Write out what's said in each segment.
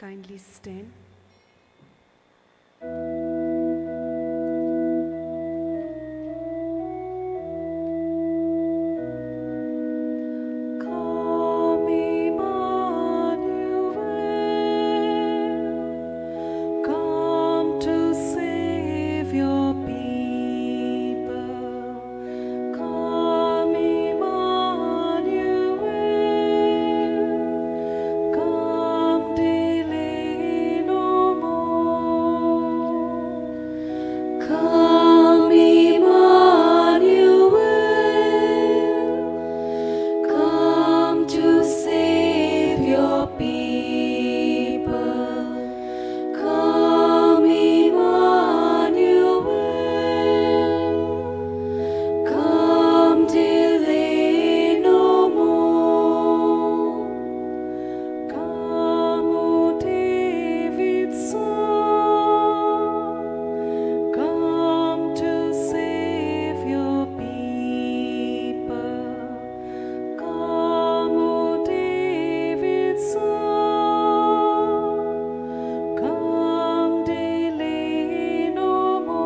Kindly stand. Come, Emmanuel, come to save your people. Come, Emmanuel, come delay no more. Come, Emmanuel, come to save your people. Come, Emmanuel, come delay no more. Come, O David's son, come to save your people. Come, O David's son, come delay no more.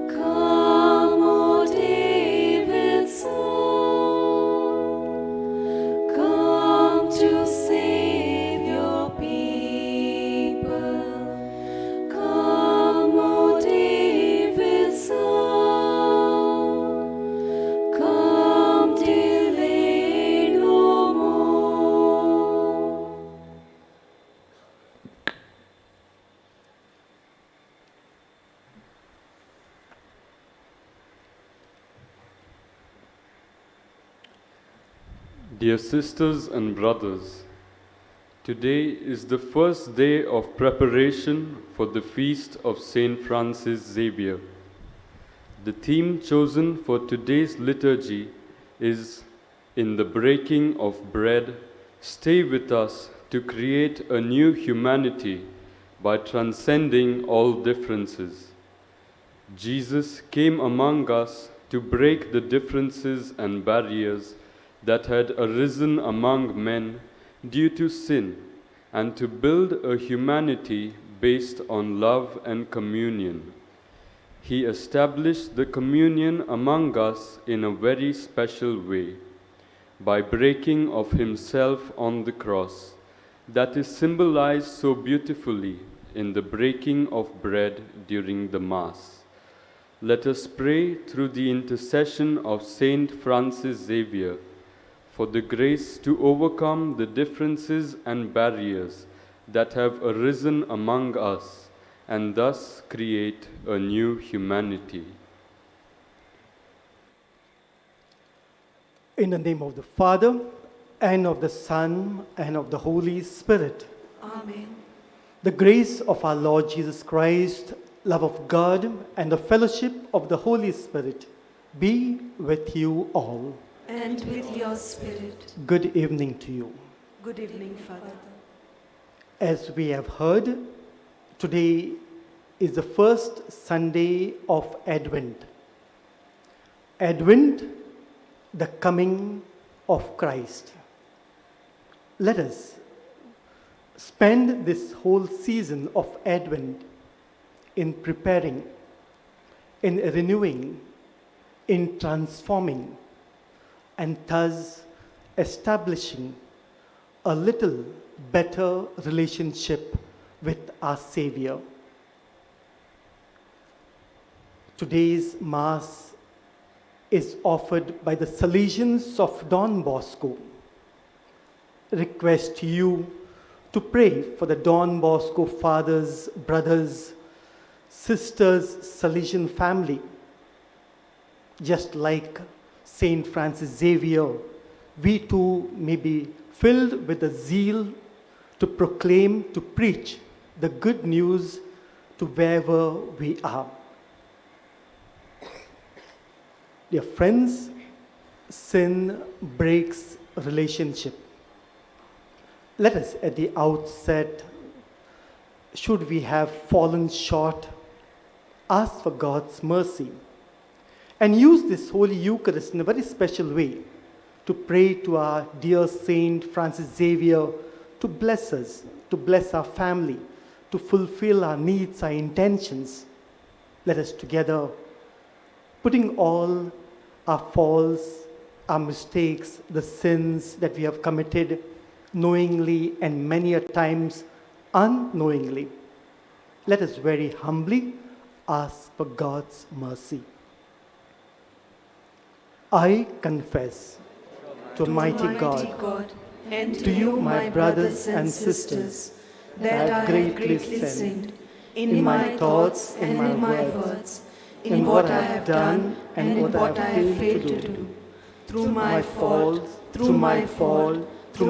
Come, O David's son, come to save your people. Come, O David's son, come delay no more. Dear sisters and brothers, today is the first day of preparation for the feast of Saint Francis Xavier. The theme chosen for today's liturgy is In the Breaking of Bread, Stay with us to create a new humanity by transcending all differences. Jesus came among us to break the differences and barriers that had arisen among men due to sin and to build a humanity based on love and communion. He established the communion among us in a very special way by breaking of himself on the cross, that is symbolized so beautifully in the breaking of bread during the Mass. Let us pray through the intercession of Saint Francis Xavier for the grace to overcome the differences and barriers that have arisen among us and thus create a new humanity. In the name of the Father, and of the Son, and of the Holy Spirit. Amen. The grace of our Lord Jesus Christ, love of God, and the fellowship of the Holy Spirit be with you all. And with your spirit. Good evening to you. Good evening, Father. As we have heard, today is the first Sunday of Advent. Advent, the coming of Christ. Let us spend this whole season of Advent in preparing, in renewing, in transforming, and thus establishing a little better relationship with our Savior. Today's Mass is offered by the Salesians of Don Bosco. Request you to pray for the Don Bosco fathers, brothers, sisters, Salesian family. Just like Saint Francis Xavier, we too may be filled with the zeal to proclaim, to preach the good news to wherever we are. Dear friends, sin breaks relationship. Let us at the outset, should we have fallen short, ask for God's mercy and use this Holy Eucharist in a very special way to pray to our dear Saint Francis Xavier to bless us, to bless our family, to fulfill our needs, our intentions. Let us together, putting all our faults, our mistakes, the sins that we have committed knowingly and many a times unknowingly, let us very humbly ask for God's mercy. I confess to Almighty God, and to you, my brothers and sisters, that I have greatly sinned in my thoughts and in my words, in what I have done and in what I have failed to do, through my fault, through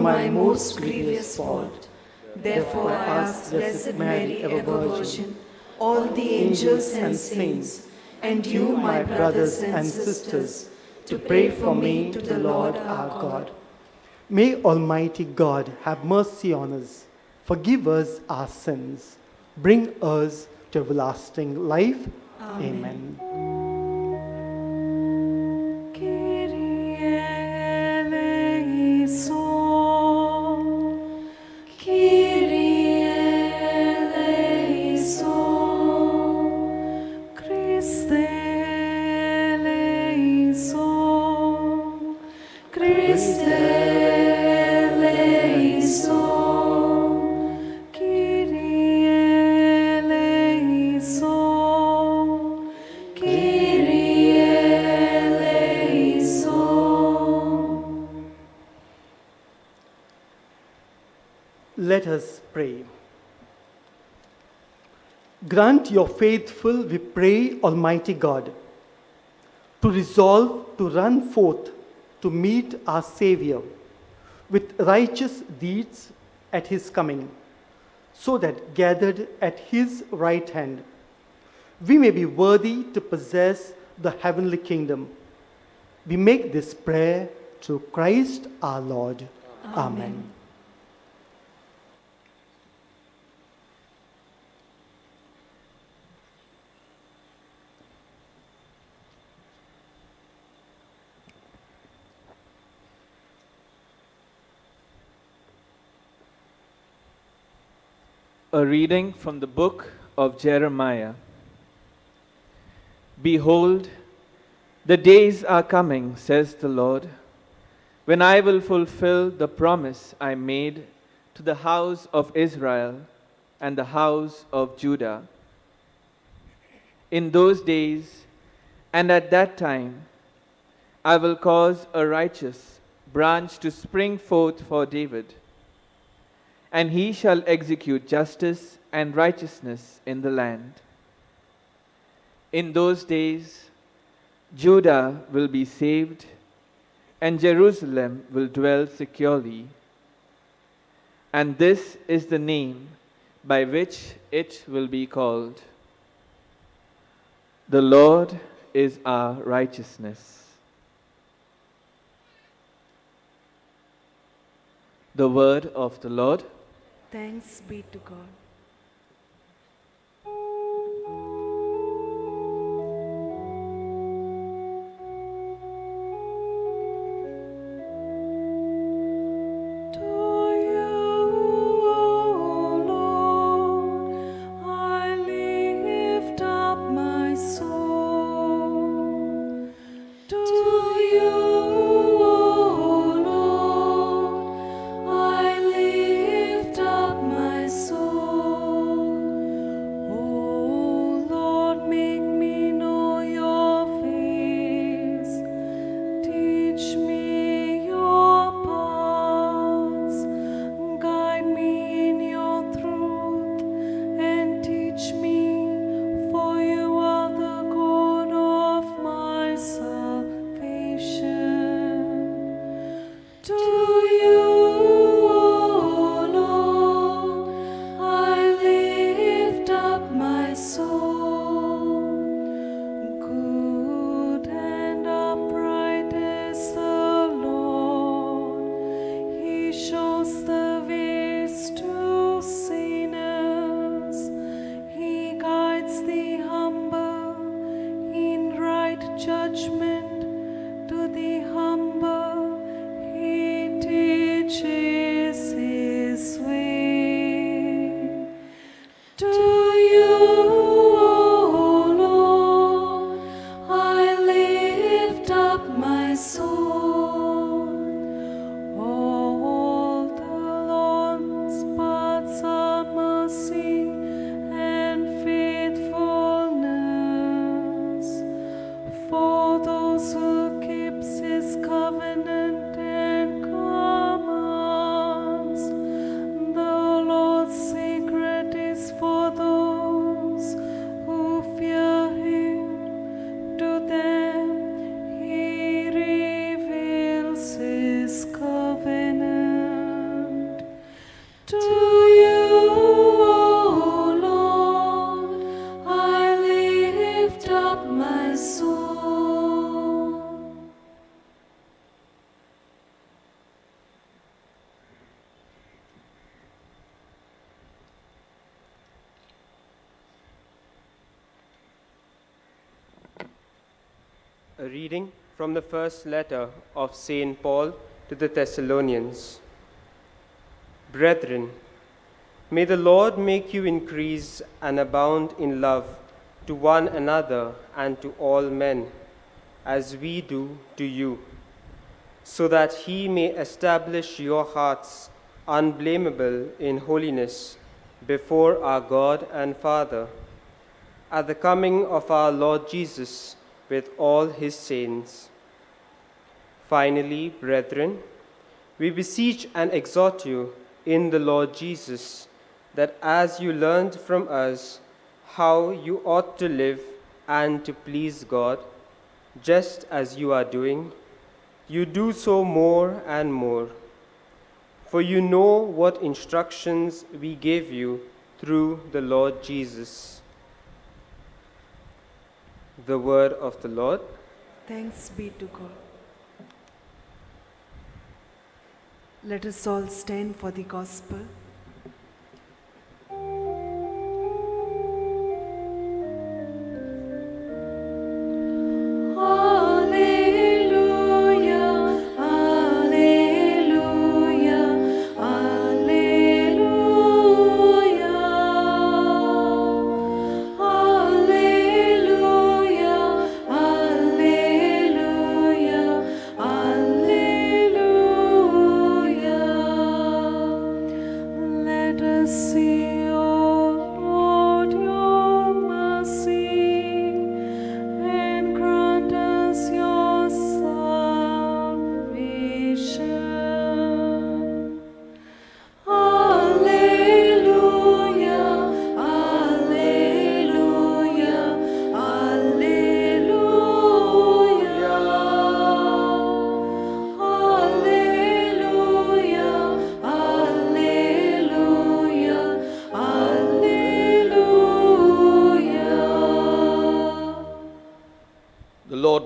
my most grievous fault. Therefore I ask Blessed Mary, ever Virgin, all the angels and saints, and you, my brothers and sisters, to pray for me to the Lord our God. May Almighty God have mercy on us, forgive us our sins, bring us to everlasting life. Amen. Kyrie eleison, Kyrie eleison, Christe eleison, Christe eleison, Kyrie eleison, Kyrie eleison. Let us pray. Grant your faithful, we pray, Almighty God, to resolve to run forth to meet our Savior with righteous deeds at his coming, so that gathered at his right hand, we may be worthy to possess the heavenly kingdom. We make this prayer through Christ our Lord. Amen. A reading from the book of Jeremiah. Behold, the days are coming, says the Lord, when I will fulfill the promise I made to the house of Israel and the house of Judah. In those days and at that time, I will cause a righteous branch to spring forth for David, and he shall execute justice and righteousness in the land. In those days, Judah will be saved, and Jerusalem will dwell securely. And this is the name by which it will be called: The Lord is our righteousness. The word of the Lord. Thanks be to God. Soul. A reading from the first letter of St. Paul to the Thessalonians. Brethren, may the Lord make you increase and abound in love to one another and to all men, as we do to you, so that he may establish your hearts unblameable in holiness before our God and Father, at the coming of our Lord Jesus with all his saints. Finally, brethren, we beseech and exhort you in the Lord Jesus, that as you learned from us how you ought to live and to please God, just as you are doing, you do so more and more. For you know what instructions we gave you through the Lord Jesus. The word of the Lord. Thanks be to God. Let us all stand for the gospel.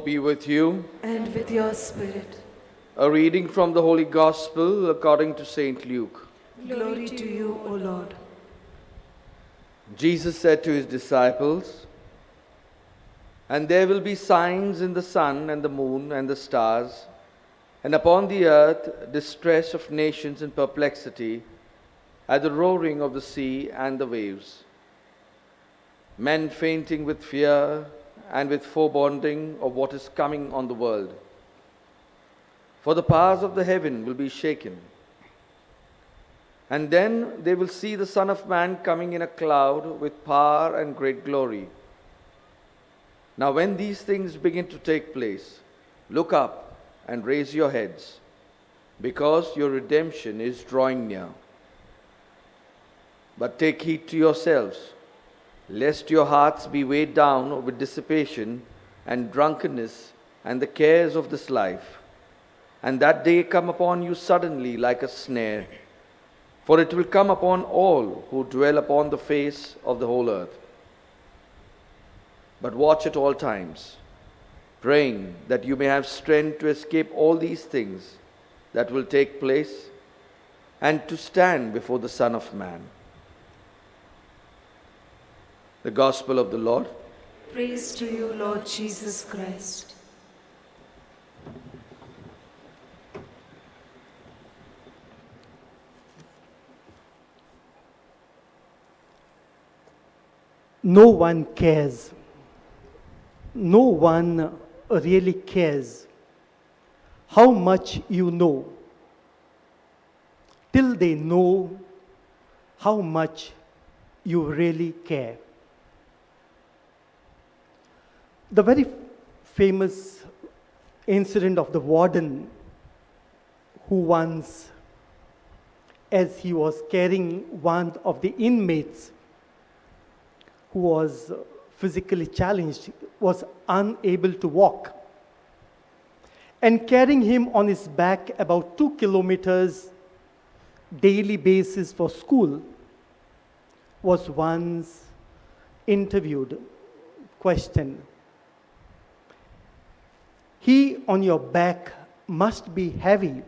Be with you. And with your spirit. A reading from the Holy Gospel according to St. Luke. Glory to you, O Lord. Jesus said to his disciples, "And there will be signs in the sun and the moon and the stars, and upon the earth distress of nations in perplexity, at the roaring of the sea and the waves. Men fainting with fear and with foreboding of what is coming on the world. For the powers of the heaven will be shaken. And then they will see the Son of Man coming in a cloud with power and great glory. Now when these things begin to take place, look up and raise your heads, because your redemption is drawing near. But take heed to yourselves, lest your hearts be weighed down with dissipation and drunkenness and the cares of this life, and that day come upon you suddenly like a snare. For it will come upon all who dwell upon the face of the whole earth. But watch at all times, praying that you may have strength to escape all these things that will take place, and to stand before the Son of Man." The Gospel of the Lord. Praise to you, Lord Jesus Christ. No one cares. No one really cares how much you know, till they know how much you really care. The very famous incident of the warden who once, as he was carrying one of the inmates who was physically challenged, was unable to walk, and carrying him on his back about 2 kilometers daily basis for school, was once interviewed, questioned. "He on your back must be heavy."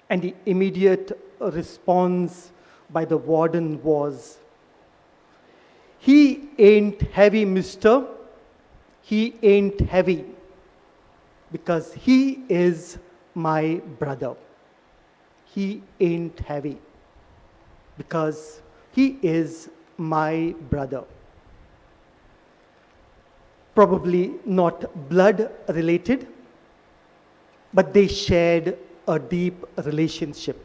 And the immediate response by the warden was, "He ain't heavy, mister. he ain't heavy because he is my brother. He ain't heavy because he is my brother. Probably not blood related, but they shared a deep relationship.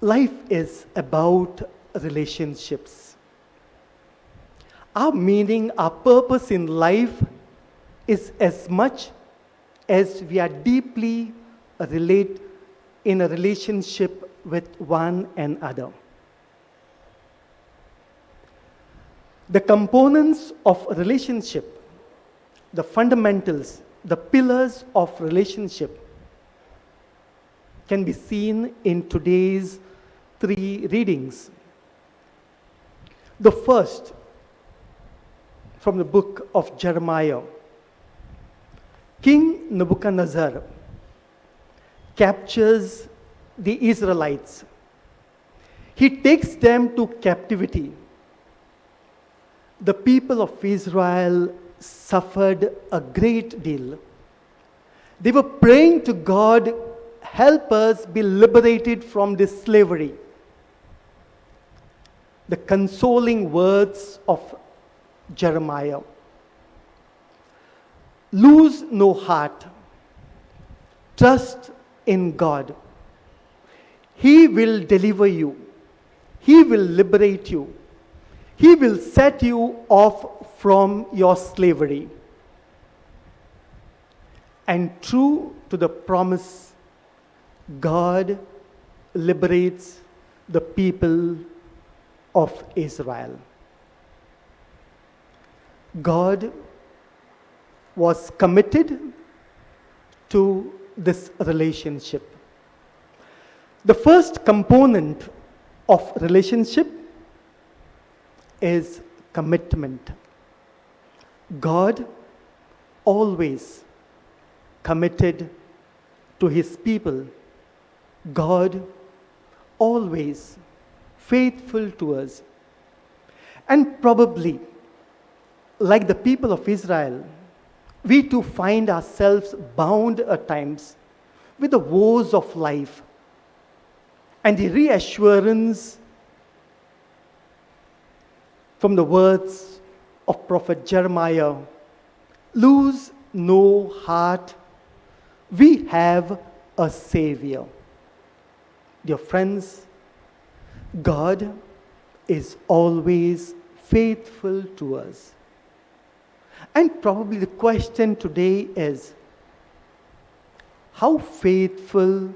Life is about relationships. Our meaning, our purpose in life is as much as we are deeply in a relationship with one another. The components of a relationship, the fundamentals, the pillars of relationship can be seen in today's 3 readings. The first, from the book of Jeremiah. King Nebuchadnezzar captures the Israelites. He takes them to captivity. The people of Israel suffered a great deal. They were praying to God, help us be liberated from this slavery. The consoling words of Jeremiah. Lose no heart. Trust in God. He will deliver you. He will liberate you. He will set you off from your slavery. And true to the promise, God liberates the people of Israel. God was committed to this relationship. The first component of relationship is commitment. God always committed to his people. God always faithful to us. And probably, like the people of Israel, we too find ourselves bound at times with the woes of life and the reassurance from the words of Prophet Jeremiah, lose no heart, we have a Savior. Dear friends, God is always faithful to us. And probably the question today is, how faithful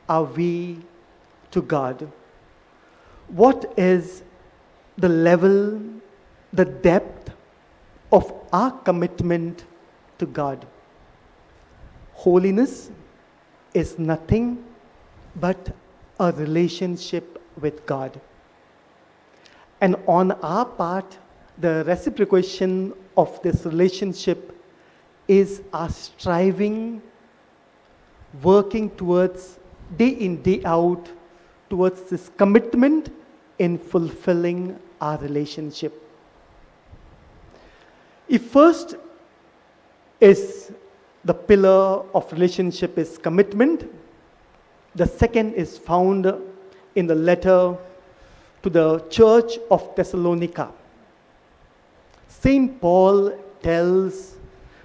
are we to God? What is the level, the depth of our commitment to God? Holiness is nothing but a relationship with God. And on our part, the reciprocation of this relationship is our striving, working towards, day in, day out, towards this commitment in fulfilling our relationship. If first is the pillar of relationship is commitment, the second is found in the letter to the church of Thessalonica. Saint Paul tells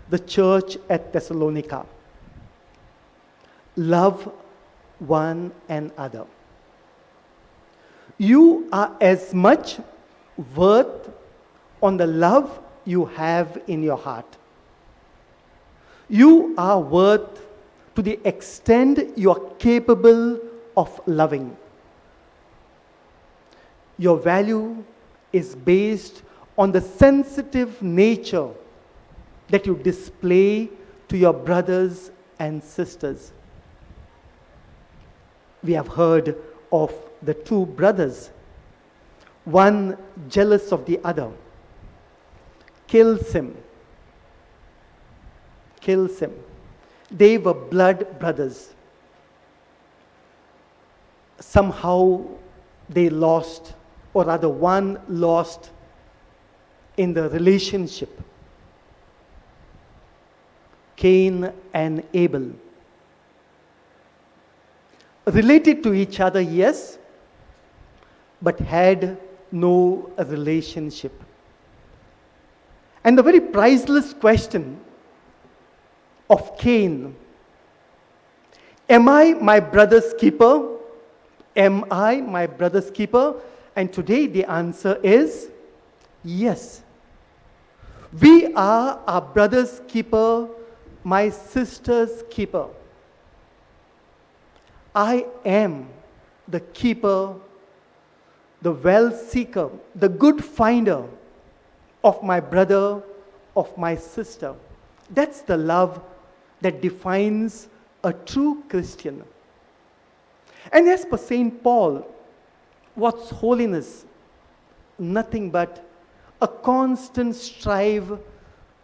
the church at Thessalonica, love one another. You are as much worth on the love you have in your heart. You are worth to the extent you are capable of loving. Your value is based on the sensitive nature that you display to your brothers and sisters. We have heard of the two brothers, one jealous of the other, kills him. They were blood brothers. Somehow they lost, or rather one lost in the relationship. Cain and Abel. Related to each other, yes, but had no relationship. And the very priceless question of Cain, am I my brother's keeper? Am I my brother's keeper? And today the answer is yes. We are our brother's keeper, my sister's keeper. I am the keeper, the well seeker, the good finder of my brother, of my sister. That's the love that defines a true Christian. And as per St. Paul, what's holiness? Nothing but a constant strive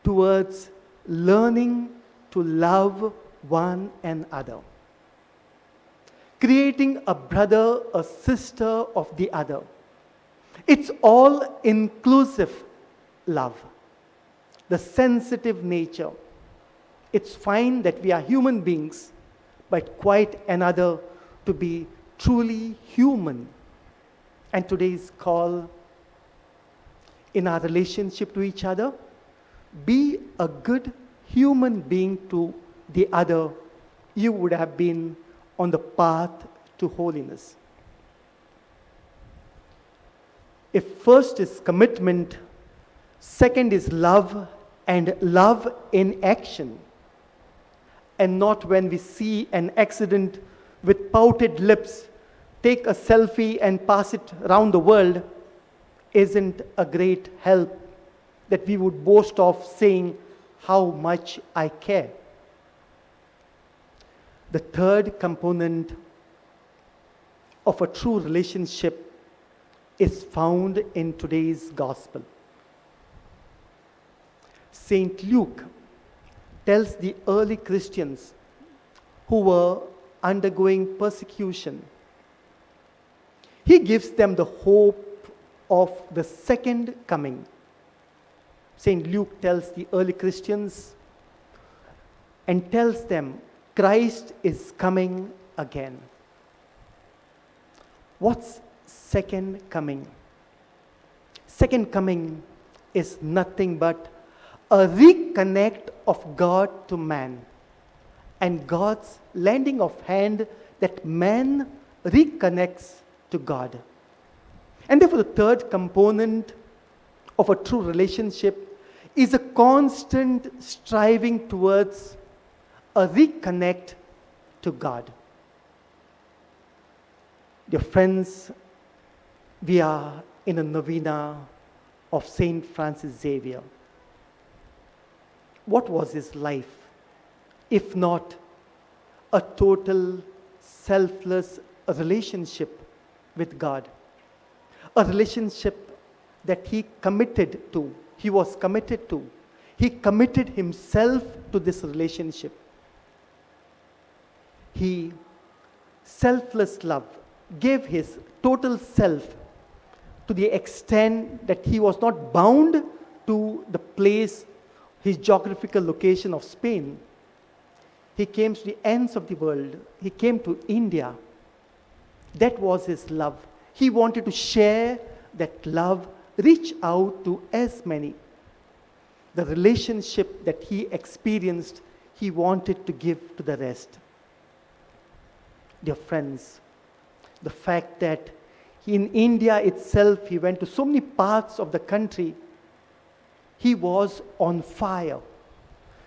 towards learning to love one another. Creating a brother, a sister of the other. It's all inclusive love. The sensitive nature. It's fine that we are human beings, but quite another to be truly human. And today's call in our relationship to each other, be a good human being to the other. You would have been on the path to holiness. If first is commitment, second is love, and love in action, and not when we see an accident with pouted lips, take a selfie and pass it around the world, isn't a great help that we would boast of saying how much I care. The third component of a true relationship is found in today's gospel. St. Luke tells the early Christians who were undergoing persecution. He gives them the hope of the second coming. St. Luke tells the early Christians and tells them Christ is coming again. What's second coming? Second coming is nothing but a reconnect of God to man, and God's lending of hand that man reconnects to God. And therefore the third component of a true relationship is a constant striving towards a reconnect to God. Dear friends, we are in a novena of Saint Francis Xavier. What was his life, if not a total selfless relationship with God? A relationship that he committed to, he was committed to. He committed himself to this relationship. He, selfless love, gave his total self to the extent that he was not bound to the place, his geographical location of Spain. He came to the ends of the world. He came to India. That was his love. He wanted to share that love, reach out to as many. The relationship that he experienced, he wanted to give to the rest. Dear friends, the fact that in India itself, he went to so many parts of the country, he was on fire.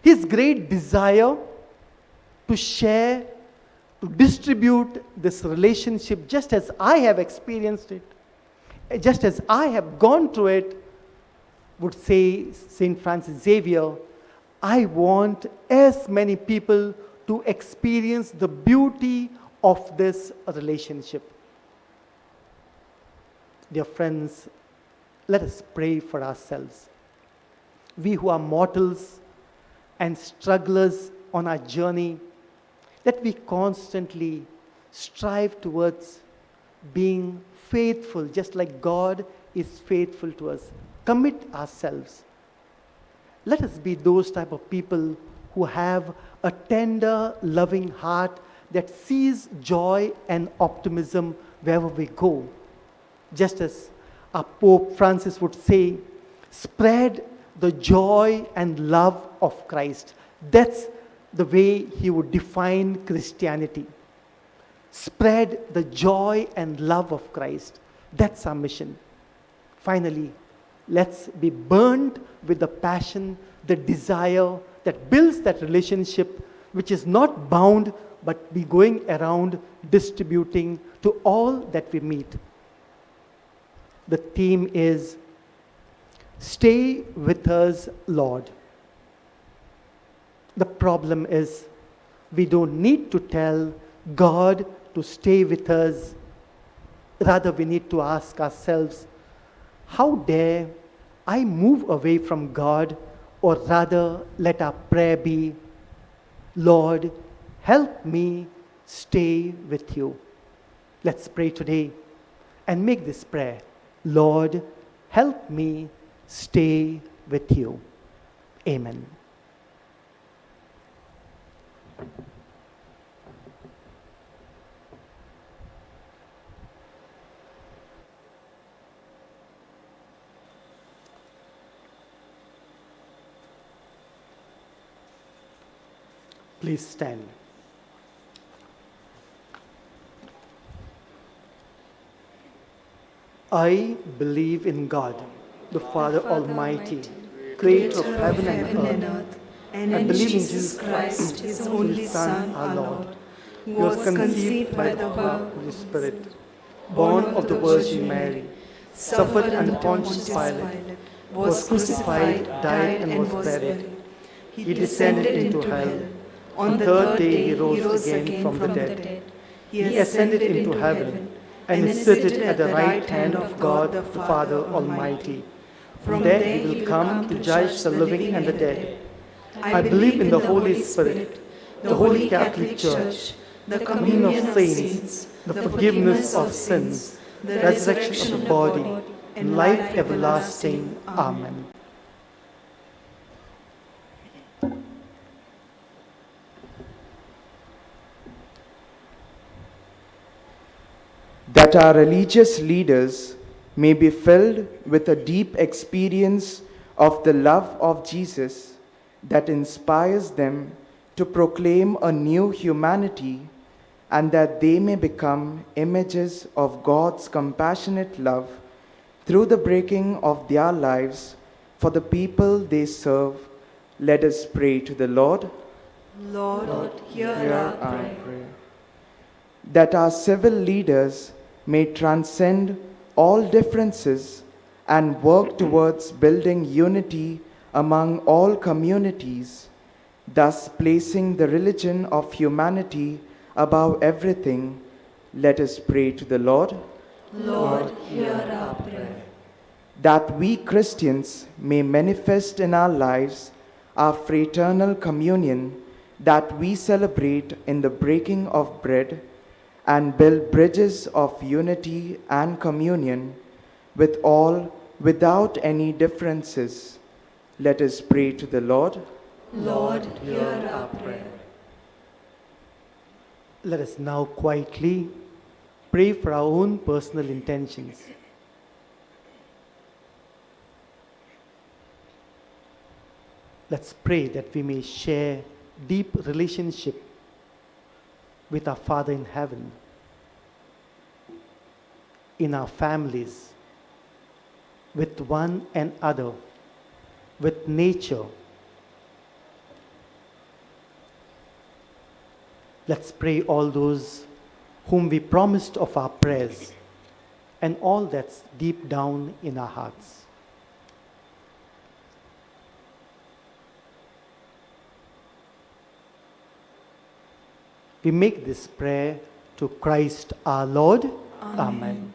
His great desire to share, to distribute this relationship, just as I have experienced it, just as I have gone through it, would say St. Francis Xavier, I want as many people to experience the beauty of this relationship. Dear friends, let us pray for ourselves. We who are mortals and strugglers on our journey, that we constantly strive towards being faithful, just like God is faithful to us. commit ourselves. Let us be those type of people who have a tender, loving heart that sees joy and optimism wherever we go. Just as our Pope Francis would say, spread the joy and love of Christ. That's the way he would define Christianity. Spread the joy and love of Christ. That's our mission. Finally, let's be burned with the passion, the desire that builds that relationship which is not bound but be going around distributing to all that we meet. The theme is Stay with us, Lord. The problem is we don't need to tell God to stay with us. Rather, we need to ask ourselves, how dare I move away from God? Or rather, let our prayer be, Lord, help me stay with you. Let's pray today and make this prayer. Lord, help me stay with you. Amen. Please stand. I believe in God, the Father Almighty, creator of heaven and earth. and I in believe in Jesus Christ, his only Son, our Lord, who He was was conceived by the power of the Spirit, born of the Virgin Mary, suffered under Pontius Pilate, was crucified, died, and was buried. He descended into hell. On the third day he rose again from the dead. He ascended into heaven and is seated at the right hand of God the Father Almighty. From there he will come to judge the living and the dead. I believe in the Holy Spirit, the Holy Catholic Church, the communion of saints, the forgiveness of sins, the resurrection of the body, and life everlasting. Amen. That our religious leaders may be filled with a deep experience of the love of Jesus that inspires them to proclaim a new humanity, and that they may become images of God's compassionate love through the breaking of their lives for the people they serve. Let us pray to the Lord. Lord, hear our prayer. That our civil leaders may transcend all differences and work towards building unity among all communities, thus placing the religion of humanity above everything. Let us pray to the Lord. Lord, hear our prayer. That we Christians may manifest in our lives our fraternal communion that we celebrate in the breaking of bread, and build bridges of unity and communion with all without any differences. Let us pray to the Lord. Lord, hear our prayer. Let us now quietly pray for our own personal intentions. Let's pray that we may share deep relationship with our Father in heaven, in our families, with one another, with nature. Let's pray all those whom we promised of our prayers and all that's deep down in our hearts. We make this prayer to Christ our Lord. Amen.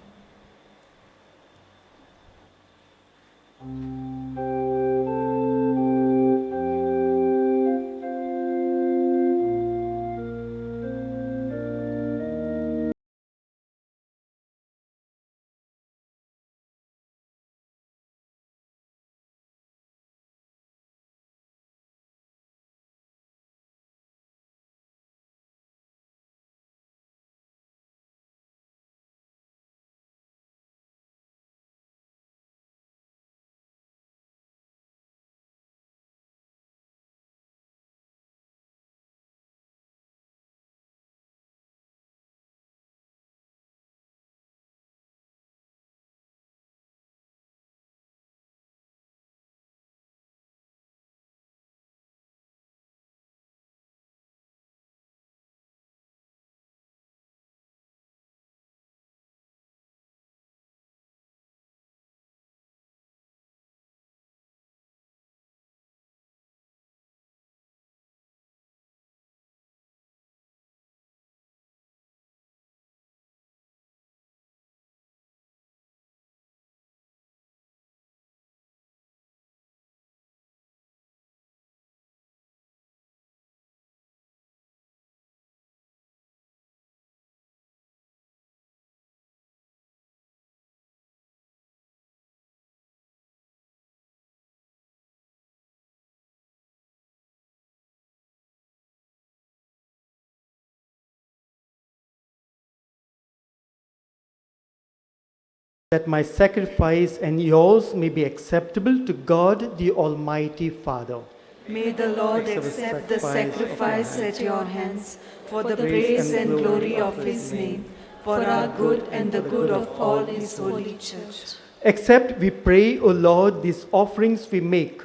that my sacrifice and yours may be acceptable to God the Almighty Father. May the Lord accept the sacrifice at your hands for the praise and glory of his name, for our good and the good of all his holy church. Accept, we pray, O Lord, these offerings we make,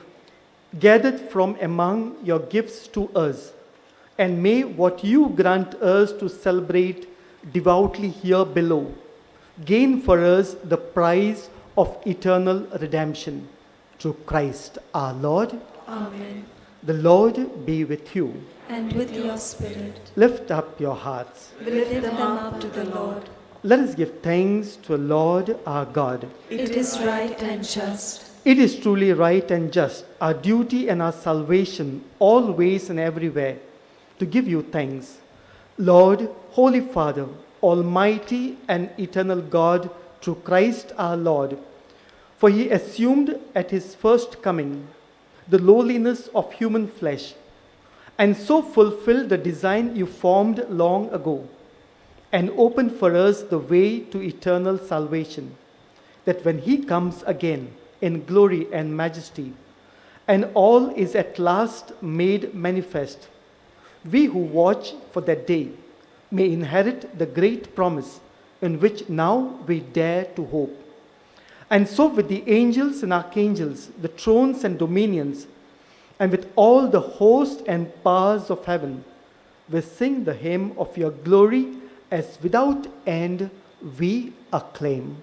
gathered from among your gifts to us, and may what you grant us to celebrate devoutly here below gain for us the prize of eternal redemption. Through Christ our Lord. Amen. The Lord be with you. And with your spirit, Lift up your hearts. lift them up to the Lord. Let us give thanks to the Lord our God. It is right and just. It is truly right and just, our duty and our salvation, always and everywhere, to give you thanks. Lord, Holy Father, Almighty and eternal God, through Christ our Lord, for he assumed at his first coming the lowliness of human flesh, and so fulfilled the design you formed long ago, and opened for us the way to eternal salvation, that when he comes again in glory and majesty, and all is at last made manifest, we who watch for that day may inherit the great promise in which now we dare to hope. And so with the angels and archangels, the thrones and dominions, and with all the hosts and powers of heaven, we sing the hymn of your glory as without end we acclaim.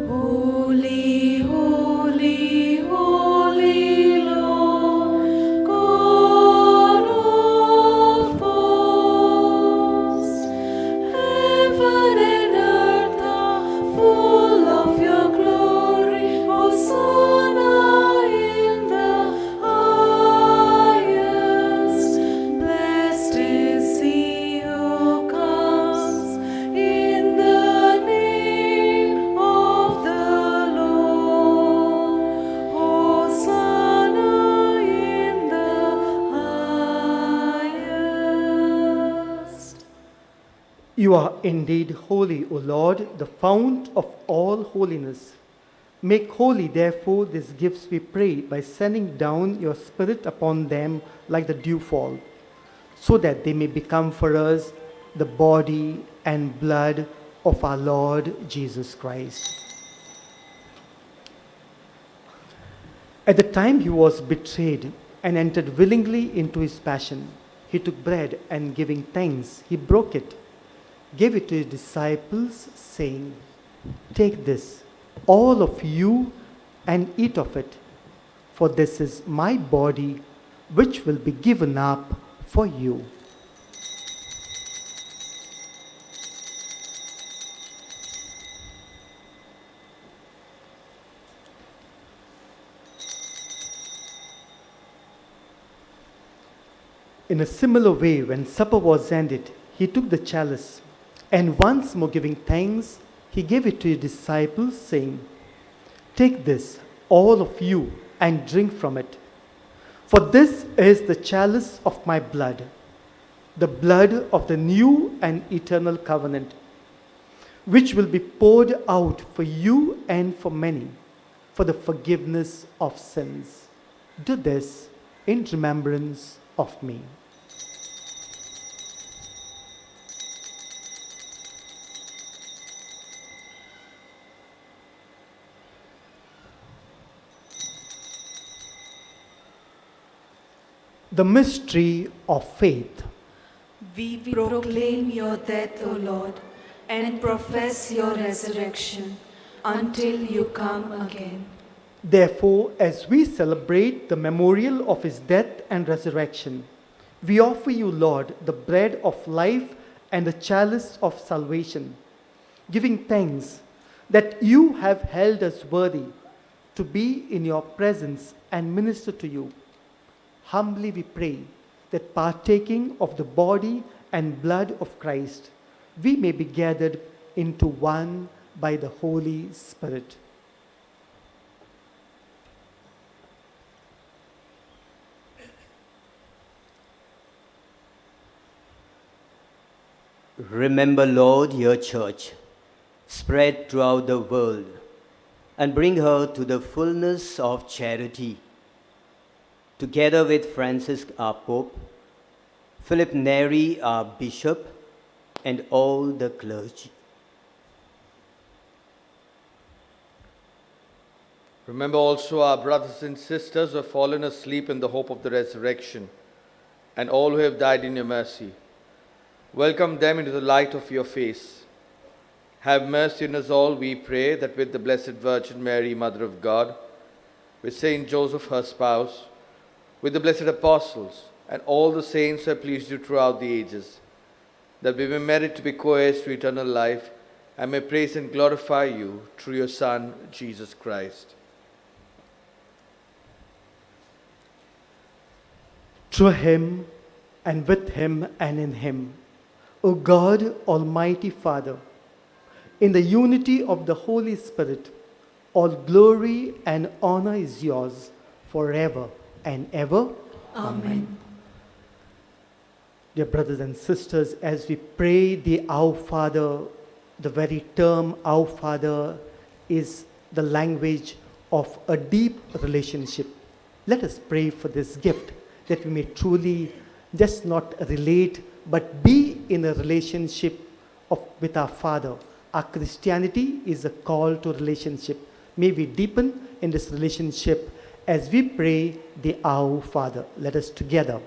Holy, holy, holy Lord, God of hosts, heaven and earth are full of your glory. Hosanna in the highest. Blessed is he who comes in the name of the Lord. Hosanna in the highest. You are indeed holy, O Lord, the fount of all holiness. Make holy, therefore, these gifts, we pray, by sending down your Spirit upon them like the dewfall, so that they may become for us the body and blood of our Lord Jesus Christ. At the time he was betrayed and entered willingly into his passion, he took bread and giving thanks, he broke it, gave it to his disciples, saying, "Take this, all of you, and eat of it, for this is my body, which will be given up for you." In a similar way, when supper was ended, he took the chalice, and once more giving thanks, he gave it to his disciples, saying, "Take this, all of you, and drink from it. For this is the chalice of my blood, the blood of the new and eternal covenant, which will be poured out for you and for many, for the forgiveness of sins. Do this in remembrance of me." The mystery of faith. We proclaim your death, O Lord, and profess your resurrection until you come again. Therefore, as we celebrate the memorial of his death and resurrection, we offer you, Lord, the bread of life and the chalice of salvation, giving thanks that you have held us worthy to be in your presence and minister to you. Humbly we pray that partaking of the body and blood of Christ, we may be gathered into one by the Holy Spirit. Remember, Lord, your church, spread throughout the world, and bring her to the fullness of charity. Together with Francis, our Pope, Philip Neri, our Bishop, and all the clergy. Remember also our brothers and sisters who have fallen asleep in the hope of the resurrection, and all who have died in your mercy. Welcome them into the light of your face. Have mercy on us all, we pray, that with the Blessed Virgin Mary, Mother of God, with Saint Joseph, her spouse, with the blessed apostles, and all the saints who have pleased you throughout the ages, that we may merit to be co-heirs to eternal life, and may praise and glorify you through your Son, Jesus Christ. Through him, and with him, and in him, O God, Almighty Father, in the unity of the Holy Spirit, all glory and honor is yours forever and ever. Amen. Dear brothers and sisters, as we pray the Our Father, the very term Our Father is the language of a deep relationship. Let us pray for this gift, that we may truly just not relate, but be in a relationship with our Father. Our Christianity is a call to relationship. May we deepen in this relationship as we pray the Our Father. Let us together.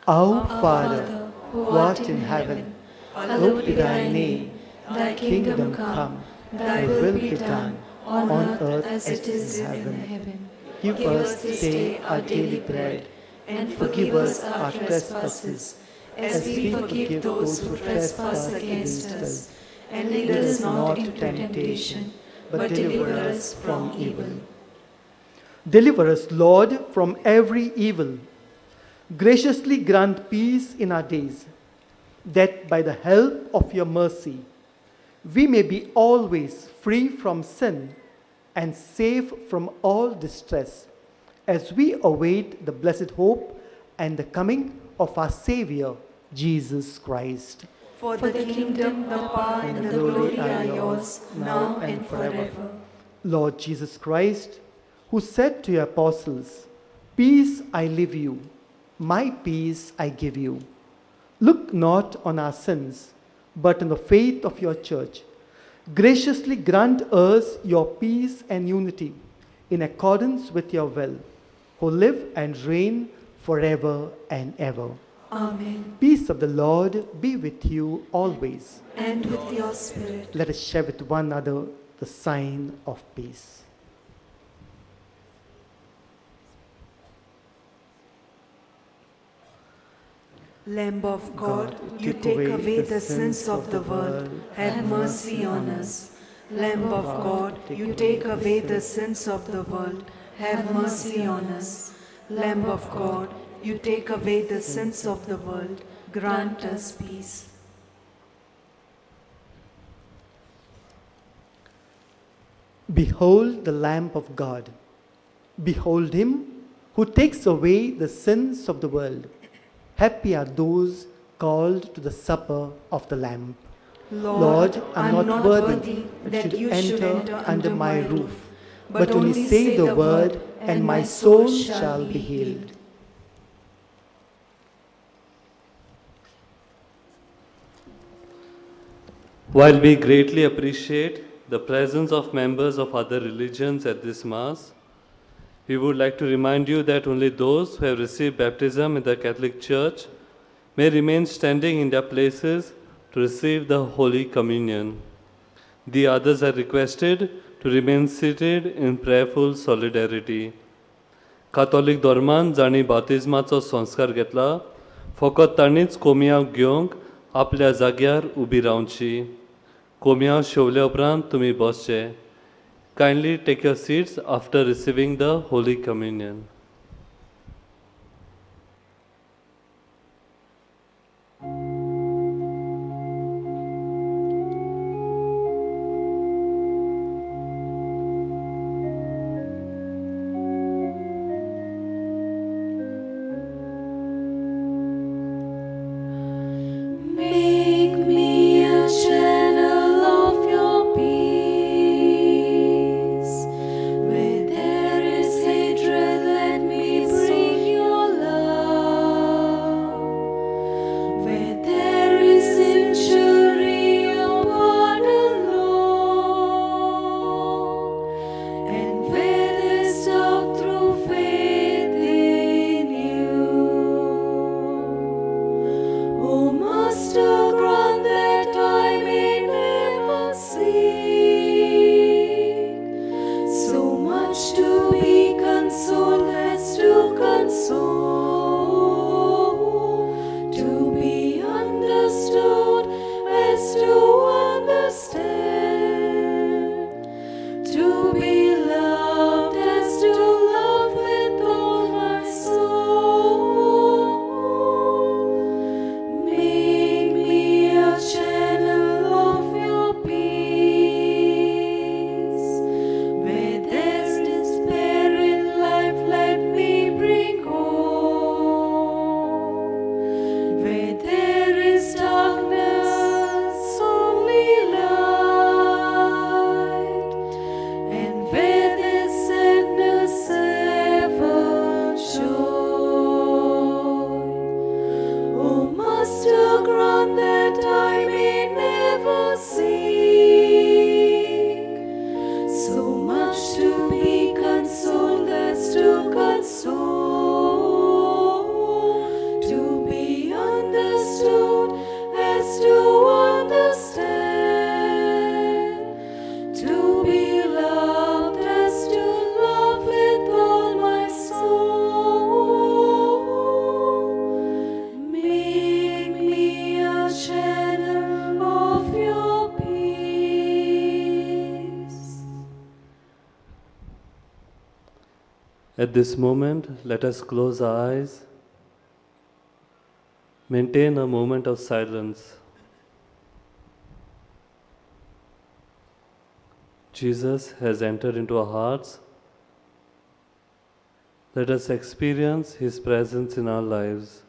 Our Father, who art in heaven, hallowed be thy name. Thy kingdom come, thy will be done, on earth as it is in heaven. Give us this day our daily bread, and forgive us our trespasses, as we forgive those who trespass against us. And lead us not into temptation, but deliver us from evil. Deliver us, Lord, from every evil. Graciously grant peace in our days, that by the help of your mercy, we may be always free from sin and safe from all distress, as we await the blessed hope and the coming of our Savior, Jesus Christ. For the kingdom, the power, and the glory are yours, now and forever. Lord Jesus Christ, who said to your apostles, "Peace I leave you, my peace I give you," look not on our sins, but on the faith of your church. Graciously grant us your peace and unity, in accordance with your will, who live and reign forever and ever. Amen. Peace of the Lord be with you always. And with your spirit. Let us share with one another the sign of peace. Lamb of God, you take away the sins of the world, have mercy on us. Lamb of God, you take away the sins of the world, have mercy on us. Lamb of God, you take away the sins of the world, grant us peace. Behold the Lamb of God. Behold him who takes away the sins of the world. Happy are those called to the supper of the Lamb. Lord, I am not worthy that you should enter under my roof, but only say the word, and my soul shall be healed. While we greatly appreciate the presence of members of other religions at this Mass, we would like to remind you that only those who have received baptism in the Catholic Church may remain standing in their places to receive the Holy Communion. The others are requested to remain seated in prayerful solidarity. Catholic धर्मान जाणी बाप्तिस्माचो संस्कार घेतला, फकत तांणीच कोमयाव घेवंक आपल्या जाग्यार उबी रावची. कोमयाव शेवले उपरांत तुमी बसचे. Kindly take your seats after receiving the Holy Communion. Make me At this moment, let us close our eyes. Maintain a moment of silence. Jesus has entered into our hearts. Let us experience His presence in our lives.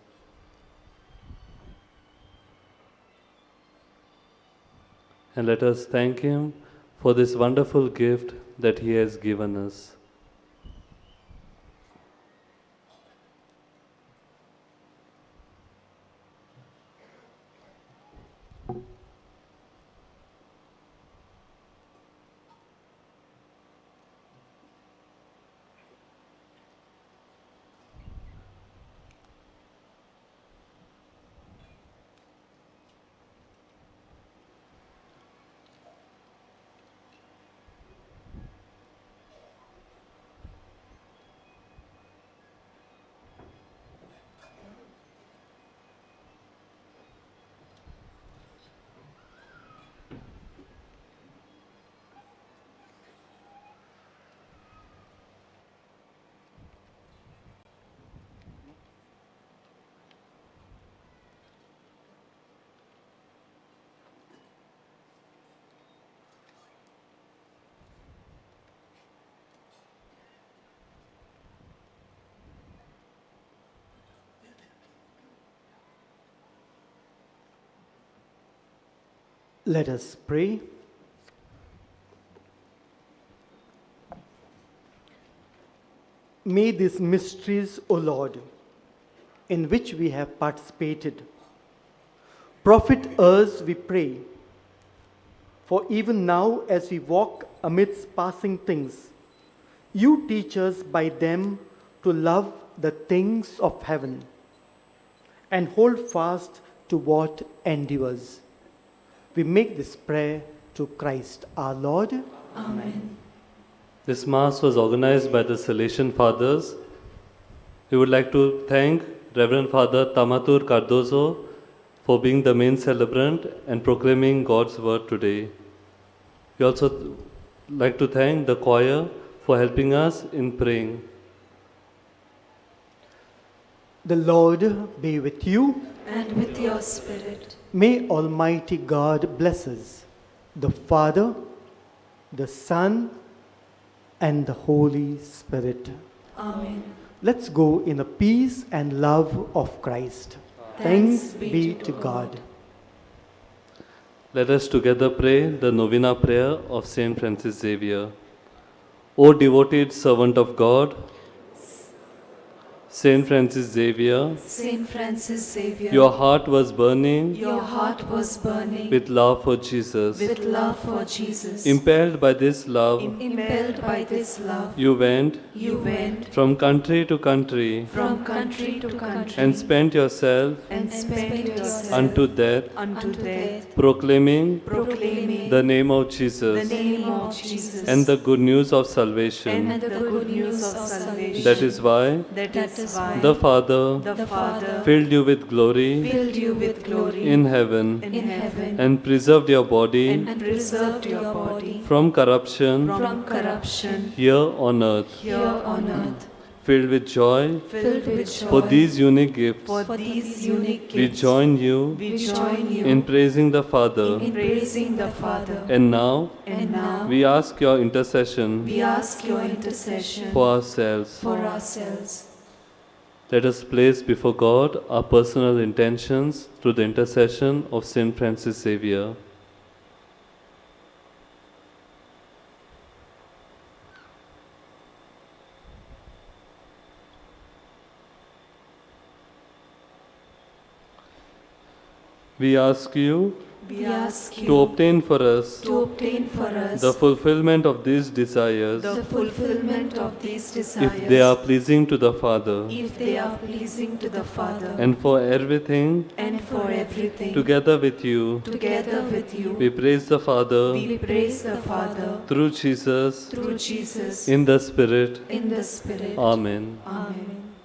And let us thank Him for this wonderful gift that He has given us. Let us pray. May these mysteries, O Lord, in which we have participated, profit us, we pray. For even now, as we walk amidst passing things, you teach us by them to love the things of heaven and hold fast to what endures. We make this prayer to Christ our Lord. Amen. This Mass was organized by the Salesian Fathers. We would like to thank Reverend Father Tamatur Cardozo for being the main celebrant and proclaiming God's word today. We also like to thank the choir for helping us in praying. The Lord be with you. And with your spirit. May Almighty God bless us, the Father, the Son, and the Holy Spirit. Amen. Let's go in the peace and love of Christ. Thanks be to God. Let us together pray the Novena prayer of Saint Francis Xavier. O devoted servant of God, Saint Francis Xavier, Saint Francis Xavier, your heart was burning your heart was burning with love for Jesus. with love for Jesus. Impelled by this love, Impelled by this love, you went you went from country to country from country to country and spent yourself and spent yourself unto death, unto death, proclaiming proclaiming the name of the Jesus name of Jesus and the good news of salvation. and the good news of salvation. That is why That is why the Father the Father filled you with glory filled you with glory in heaven in heaven and preserved your body and preserved your body from corruption from corruption here on earth, here on earth, filled with joy. filled with joy. For these unique gifts, For these unique we gifts, join you we join you in praising the Father. in praising the Father. And now And now we ask your intercession we ask your intercession for ourselves. for ourselves. Let us place before God our personal intentions through the intercession of Saint Francis Xavier. We ask you We ask you to obtain for us to obtain for us the fulfillment of these desires, the fulfillment of these desires, if they are pleasing to the Father, if they are pleasing to the Father, and for everything, and for everything, together with you, together with you, we praise the Father we praise the Father through Jesus through Jesus in the Spirit. in the Spirit. Amen. Amen.